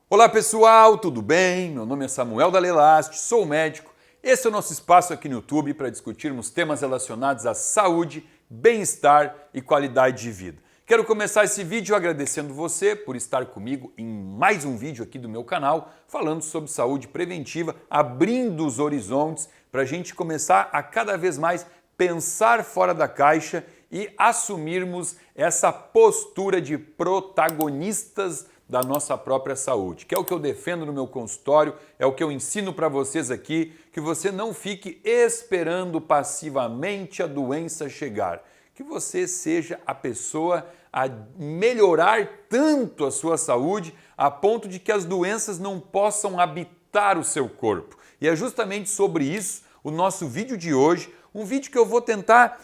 Olá pessoal, tudo bem? Meu nome é Samuel Dalelaste, sou médico. Esse é o nosso espaço aqui no YouTube para discutirmos temas relacionados à saúde, bem-estar e qualidade de vida. Quero começar esse vídeo agradecendo você por estar comigo em mais um vídeo aqui do meu canal, falando sobre saúde preventiva, abrindo os horizontes para a gente começar a cada vez mais pensar fora da caixa e assumirmos essa postura de protagonistas da nossa própria saúde, que é o que eu defendo no meu consultório, é o que eu ensino para vocês aqui, que você não fique esperando passivamente a doença chegar, que você seja a pessoa a melhorar tanto a sua saúde a ponto de que as doenças não possam habitar o seu corpo. E é justamente sobre isso o nosso vídeo de hoje, um vídeo que eu vou tentar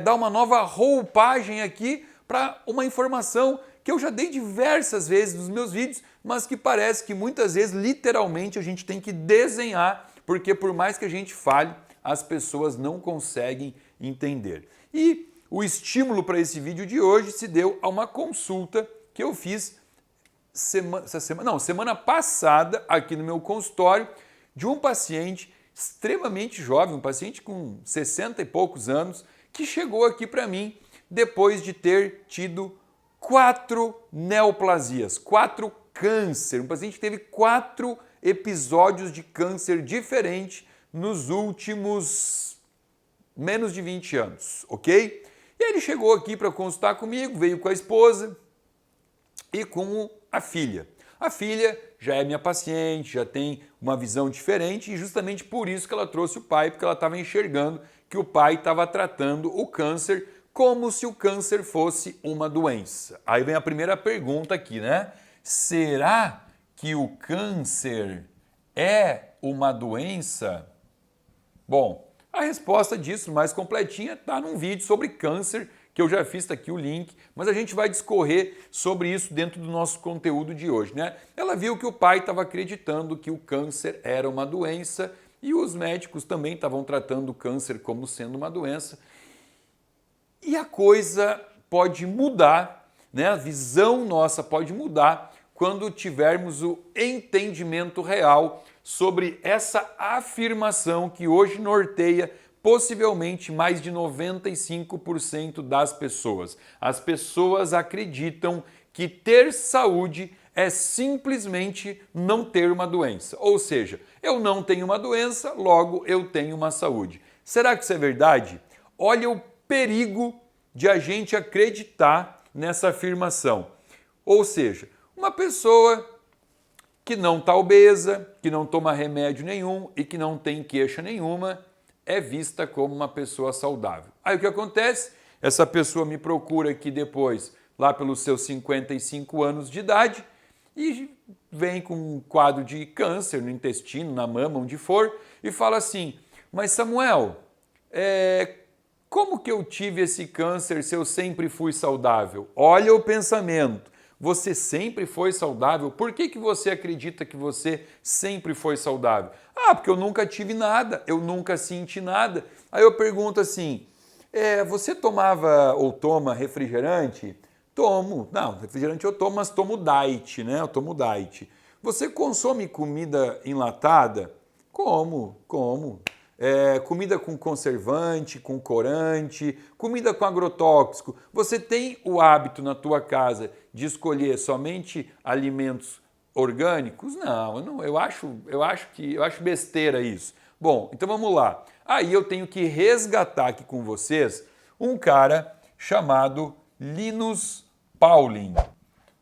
dar uma nova roupagem aqui para uma informação que eu já dei diversas vezes nos meus vídeos, mas que parece que muitas vezes, literalmente, a gente tem que desenhar, porque por mais que a gente fale, as pessoas não conseguem entender. E o estímulo para esse vídeo de hoje se deu a uma consulta que eu fiz semana passada aqui no meu consultório de um paciente extremamente jovem, um paciente com 60 e poucos anos, que chegou aqui para mim depois de ter tido 4 neoplasias, 4 câncer. Um paciente que teve 4 episódios de câncer diferentes nos últimos menos de 20 anos, ok? E aí ele chegou aqui para consultar comigo, veio com a esposa e com a filha. A filha já é minha paciente, já tem uma visão diferente e justamente por isso que ela trouxe o pai, porque ela estava enxergando que o pai estava tratando o câncer como se o câncer fosse uma doença. Aí vem a primeira pergunta aqui, né? Será que o câncer é uma doença? Bom, a resposta disso, mais completinha, está num vídeo sobre câncer, que eu já fiz, tá aqui o link, mas a gente vai discorrer sobre isso dentro do nosso conteúdo de hoje, né? Ela viu que o pai estava acreditando que o câncer era uma doença e os médicos também estavam tratando o câncer como sendo uma doença. E a coisa pode mudar, né? A visão nossa pode mudar quando tivermos o entendimento real sobre essa afirmação que hoje norteia possivelmente mais de 95% das pessoas. As pessoas acreditam que ter saúde é simplesmente não ter uma doença. Ou seja, eu não tenho uma doença, logo eu tenho uma saúde. Será que isso é verdade? Olha o perigo de a gente acreditar nessa afirmação. Ou seja, uma pessoa que não está obesa, que não toma remédio nenhum e que não tem queixa nenhuma, é vista como uma pessoa saudável. Aí o que acontece? Essa pessoa me procura aqui depois, lá pelos seus 55 anos de idade, e vem com um quadro de câncer no intestino, na mama, onde for, e fala assim, mas Samuel, como que eu tive esse câncer se eu sempre fui saudável? Olha o pensamento. Você sempre foi saudável? Por que você acredita que você sempre foi saudável? Ah, porque eu nunca tive nada, eu nunca senti nada. Aí eu pergunto assim, você tomava ou toma refrigerante? Tomo. Não, refrigerante eu tomo, mas tomo diet, né? Eu tomo diet. Você consome comida enlatada? Como. Comida com conservante, com corante, comida com agrotóxico. Você tem o hábito na tua casa de escolher somente alimentos orgânicos? Não, eu acho besteira isso. Bom, então vamos lá. Aí eu tenho que resgatar aqui com vocês um cara chamado Linus Pauling.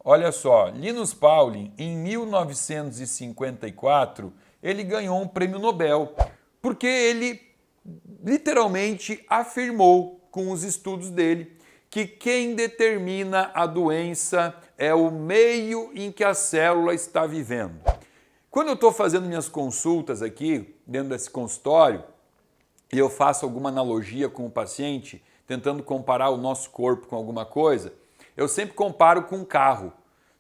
Olha só, Linus Pauling, em 1954, ele ganhou um prêmio Nobel, porque ele literalmente afirmou com os estudos dele que quem determina a doença é o meio em que a célula está vivendo. Quando eu estou fazendo minhas consultas aqui, dentro desse consultório, e eu faço alguma analogia com o paciente, tentando comparar o nosso corpo com alguma coisa, eu sempre comparo com um carro.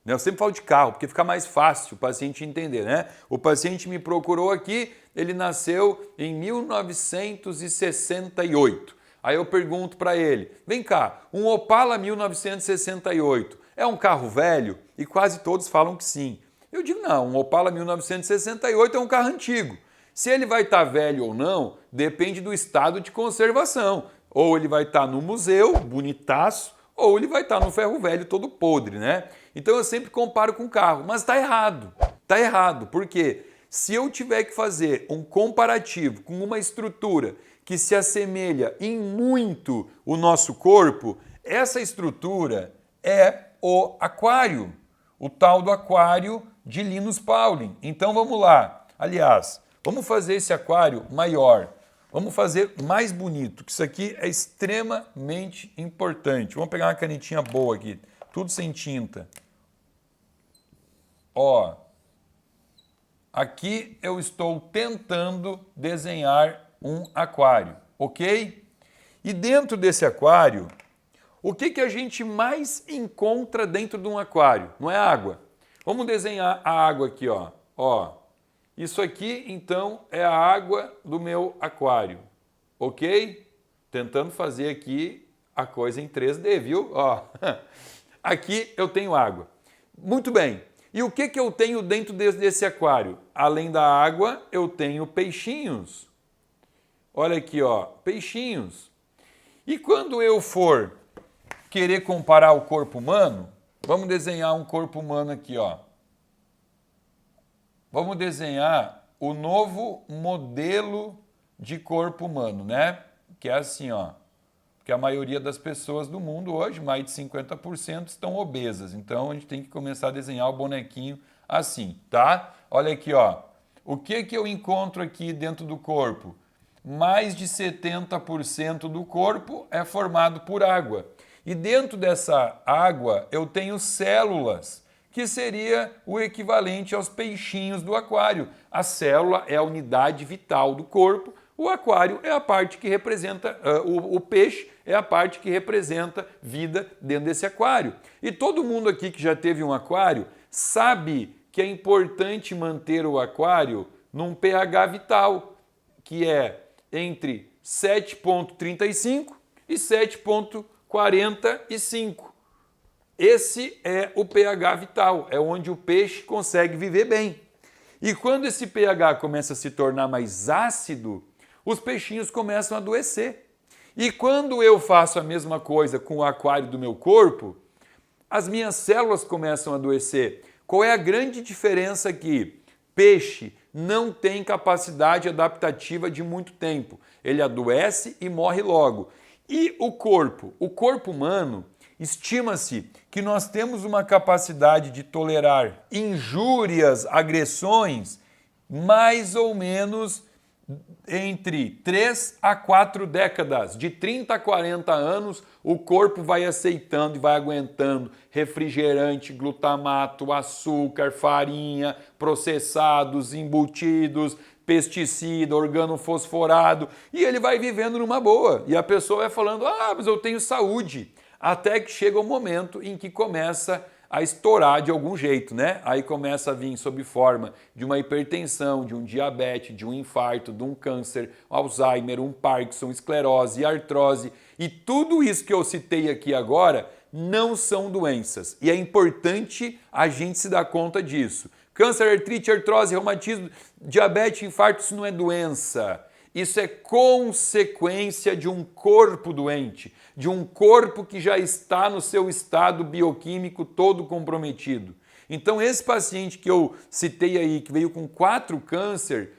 Eu sempre falo de carro, porque fica mais fácil o paciente entender, né? O paciente me procurou aqui, ele nasceu em 1968. Aí eu pergunto para ele, vem cá, um Opala 1968 é um carro velho? E quase todos falam que sim. Eu digo, não, um Opala 1968 é um carro antigo. Se ele vai estar velho ou não, depende do estado de conservação. Ou ele vai estar no museu, bonitaço, ou ele vai estar no ferro velho todo podre, né? Então eu sempre comparo com carro, mas está errado. Está errado, porque se eu tiver que fazer um comparativo com uma estrutura que se assemelha em muito o nosso corpo, essa estrutura é o aquário, o tal do aquário de Linus Pauling. Então vamos lá. Aliás, vamos fazer esse aquário maior. Vamos fazer mais bonito, que isso aqui é extremamente importante. Vamos pegar uma canetinha boa aqui, tudo sem tinta. Ó, aqui eu estou tentando desenhar um aquário, ok? E dentro desse aquário, o que a gente mais encontra dentro de um aquário? Não é água. Vamos desenhar a água aqui, ó. Ó, isso aqui, então, é a água do meu aquário, ok? Tentando fazer aqui a coisa em 3D, viu? Ó, aqui eu tenho água. Muito bem. E o que eu tenho dentro desse aquário? Além da água, eu tenho peixinhos. Olha aqui, ó, peixinhos. E quando eu for querer comparar o corpo humano, vamos desenhar um corpo humano aqui, ó. Vamos desenhar o novo modelo de corpo humano, né? Que é assim, ó. Porque a maioria das pessoas do mundo hoje, mais de 50%, estão obesas. Então a gente tem que começar a desenhar o bonequinho assim, tá? Olha aqui, ó. O que eu encontro aqui dentro do corpo? Mais de 70% do corpo é formado por água. E dentro dessa água eu tenho células, que seria o equivalente aos peixinhos do aquário. A célula é a unidade vital do corpo, o aquário é a parte que representa, o peixe é a parte que representa vida dentro desse aquário. E todo mundo aqui que já teve um aquário sabe que é importante manter o aquário num pH vital, que é entre 7,35 e 7,45. Esse é o pH vital, é onde o peixe consegue viver bem. E quando esse pH começa a se tornar mais ácido, os peixinhos começam a adoecer. E quando eu faço a mesma coisa com o aquário do meu corpo, as minhas células começam a adoecer. Qual é a grande diferença aqui? Peixe não tem capacidade adaptativa de muito tempo. Ele adoece e morre logo. E o corpo? O corpo humano, estima-se que nós temos uma capacidade de tolerar injúrias, agressões, mais ou menos entre 3 a 4 décadas. De 30 a 40 anos, o corpo vai aceitando e vai aguentando refrigerante, glutamato, açúcar, farinha, processados, embutidos, pesticida, organofosforado, e ele vai vivendo numa boa. E a pessoa vai falando, mas eu tenho saúde. Até que chega o momento em que começa a estourar de algum jeito, né? Aí começa a vir sob forma de uma hipertensão, de um diabetes, de um infarto, de um câncer, Alzheimer, um Parkinson, esclerose, artrose. E tudo isso que eu citei aqui agora não são doenças. E é importante a gente se dar conta disso. Câncer, artrite, artrose, reumatismo, diabetes, infarto, isso não é doença. Isso é consequência de um corpo doente, de um corpo que já está no seu estado bioquímico todo comprometido. Então esse paciente que eu citei aí, que veio com 4 câncer,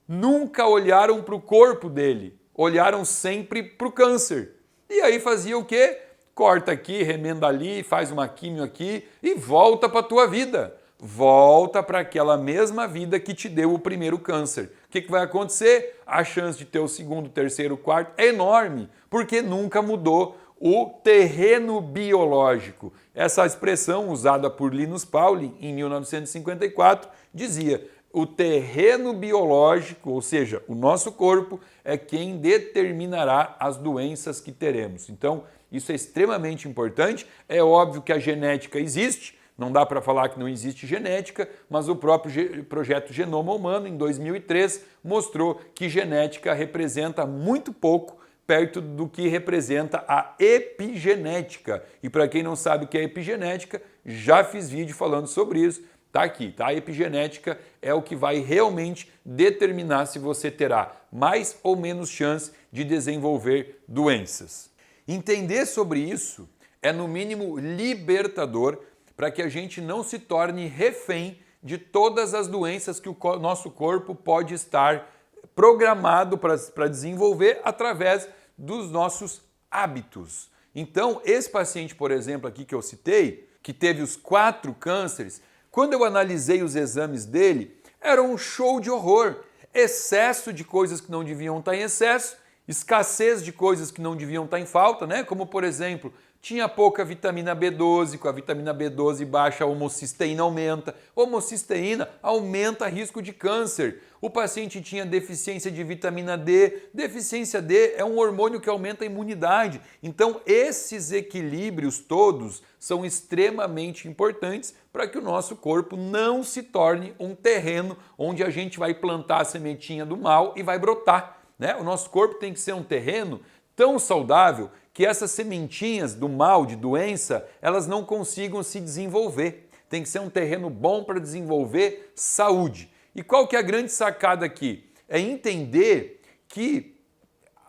nunca olharam para o corpo dele, olharam sempre para o câncer. E aí fazia o quê? Corta aqui, remenda ali, faz uma químio aqui e volta para a tua vida. Volta para aquela mesma vida que te deu o primeiro câncer. O que vai acontecer? A chance de ter o segundo, terceiro, quarto é enorme, porque nunca mudou o terreno biológico. Essa expressão usada por Linus Pauling em 1954 dizia: o terreno biológico, ou seja, o nosso corpo, é quem determinará as doenças que teremos. Então, isso é extremamente importante. É óbvio que a genética existe. Não dá para falar que não existe genética, mas o próprio projeto Genoma Humano, em 2003, mostrou que genética representa muito pouco perto do que representa a epigenética. E para quem não sabe o que é epigenética, já fiz vídeo falando sobre isso. Tá aqui, tá? A epigenética é o que vai realmente determinar se você terá mais ou menos chance de desenvolver doenças. Entender sobre isso é no mínimo libertador para que a gente não se torne refém de todas as doenças que o nosso corpo pode estar programado para desenvolver através dos nossos hábitos. Então, esse paciente, por exemplo, aqui que eu citei, que teve os 4 cânceres, quando eu analisei os exames dele, era um show de horror. Excesso de coisas que não deviam estar em excesso, escassez de coisas que não deviam estar em falta, né? Como, por exemplo, tinha pouca vitamina B12, com a vitamina B12 baixa, a homocisteína aumenta. Homocisteína aumenta risco de câncer. O paciente tinha deficiência de vitamina D. Deficiência D é um hormônio que aumenta a imunidade. Então, esses equilíbrios todos são extremamente importantes para que o nosso corpo não se torne um terreno onde a gente vai plantar a sementinha do mal e vai brotar, né? O nosso corpo tem que ser um terreno tão saudável que essas sementinhas do mal, de doença, elas não consigam se desenvolver. Tem que ser um terreno bom para desenvolver saúde. E qual que é a grande sacada aqui? É entender que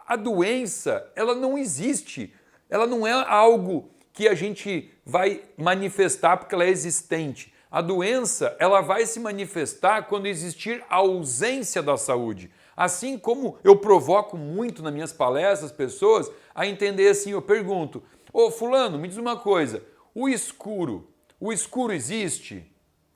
a doença, ela não existe. Ela não é algo que a gente vai manifestar porque ela é existente. A doença, ela vai se manifestar quando existir a ausência da saúde. Assim como eu provoco muito nas minhas palestras pessoas a entender assim, eu pergunto, ô fulano, me diz uma coisa, o escuro existe?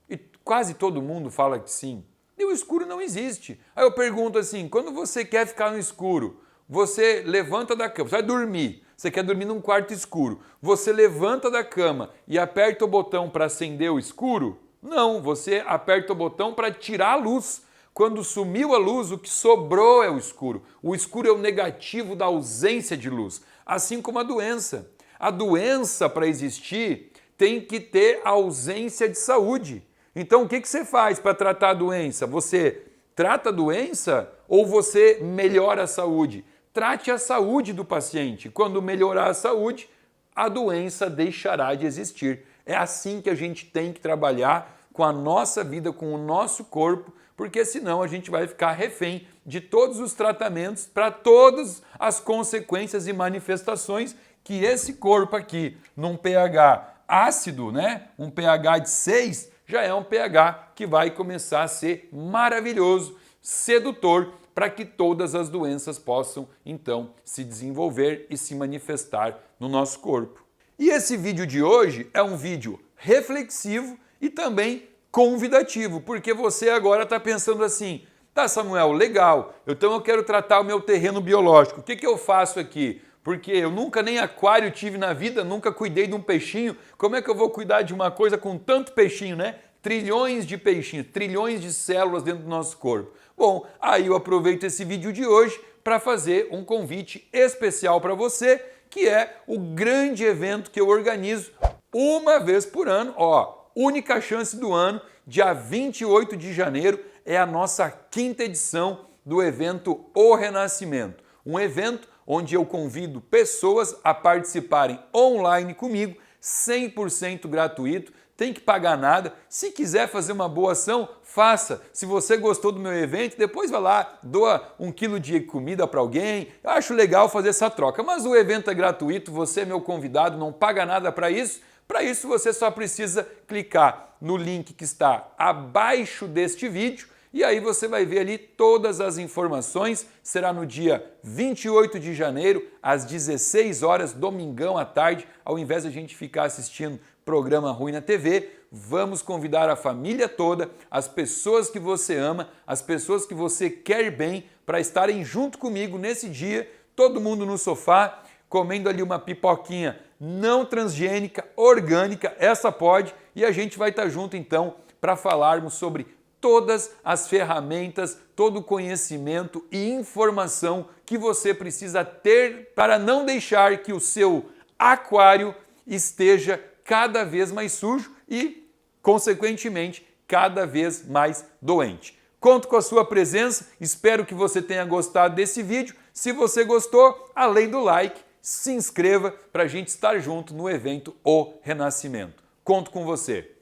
E quase todo mundo fala que sim. E o escuro não existe. Aí eu pergunto assim, quando você quer ficar no escuro, você levanta da cama, você vai dormir, você quer dormir num quarto escuro, você levanta da cama e aperta o botão para acender o escuro? Não, você aperta o botão para tirar a luz. Quando sumiu a luz, o que sobrou é o escuro. O escuro é o negativo da ausência de luz, assim como a doença. A doença, para existir, tem que ter ausência de saúde. Então, o que você faz para tratar a doença? Você trata a doença ou você melhora a saúde? Trate a saúde do paciente. Quando melhorar a saúde, a doença deixará de existir. É assim que a gente tem que trabalhar com a nossa vida, com o nosso corpo, porque senão a gente vai ficar refém de todos os tratamentos para todas as consequências e manifestações que esse corpo aqui, num pH ácido, né, um pH de 6, já é um pH que vai começar a ser maravilhoso, sedutor, para que todas as doenças possam, então, se desenvolver e se manifestar no nosso corpo. E esse vídeo de hoje é um vídeo reflexivo e também convidativo, porque você agora está pensando assim, tá Samuel, legal, então eu quero tratar o meu terreno biológico, o que eu faço aqui? Porque eu nunca nem aquário tive na vida, nunca cuidei de um peixinho, como é que eu vou cuidar de uma coisa com tanto peixinho, né? Trilhões de peixinhos, trilhões de células dentro do nosso corpo. Bom, aí eu aproveito esse vídeo de hoje para fazer um convite especial para você, que é o grande evento que eu organizo uma vez por ano, única chance do ano, dia 28 de janeiro, é a nossa 5ª edição do evento O Renascimento. Um evento onde eu convido pessoas a participarem online comigo, 100% gratuito, tem que pagar nada. Se quiser fazer uma boa ação, faça. Se você gostou do meu evento, depois vai lá, doa 1 quilo de comida para alguém. Eu acho legal fazer essa troca, mas o evento é gratuito, você é meu convidado, não paga nada para isso. Para isso você só precisa clicar no link que está abaixo deste vídeo e aí você vai ver ali todas as informações. Será no dia 28 de janeiro, às 16 horas, domingão à tarde. Ao invés de a gente ficar assistindo programa ruim na TV, vamos convidar a família toda, as pessoas que você ama, as pessoas que você quer bem, para estarem junto comigo nesse dia, todo mundo no sofá, comendo ali uma pipoquinha não transgênica, orgânica, essa pode, e a gente vai estar junto então para falarmos sobre todas as ferramentas, todo o conhecimento e informação que você precisa ter para não deixar que o seu aquário esteja cada vez mais sujo e, consequentemente, cada vez mais doente. Conto com a sua presença, espero que você tenha gostado desse vídeo. Se você gostou, além do like, se inscreva para a gente estar junto no evento O Renascimento. Conto com você!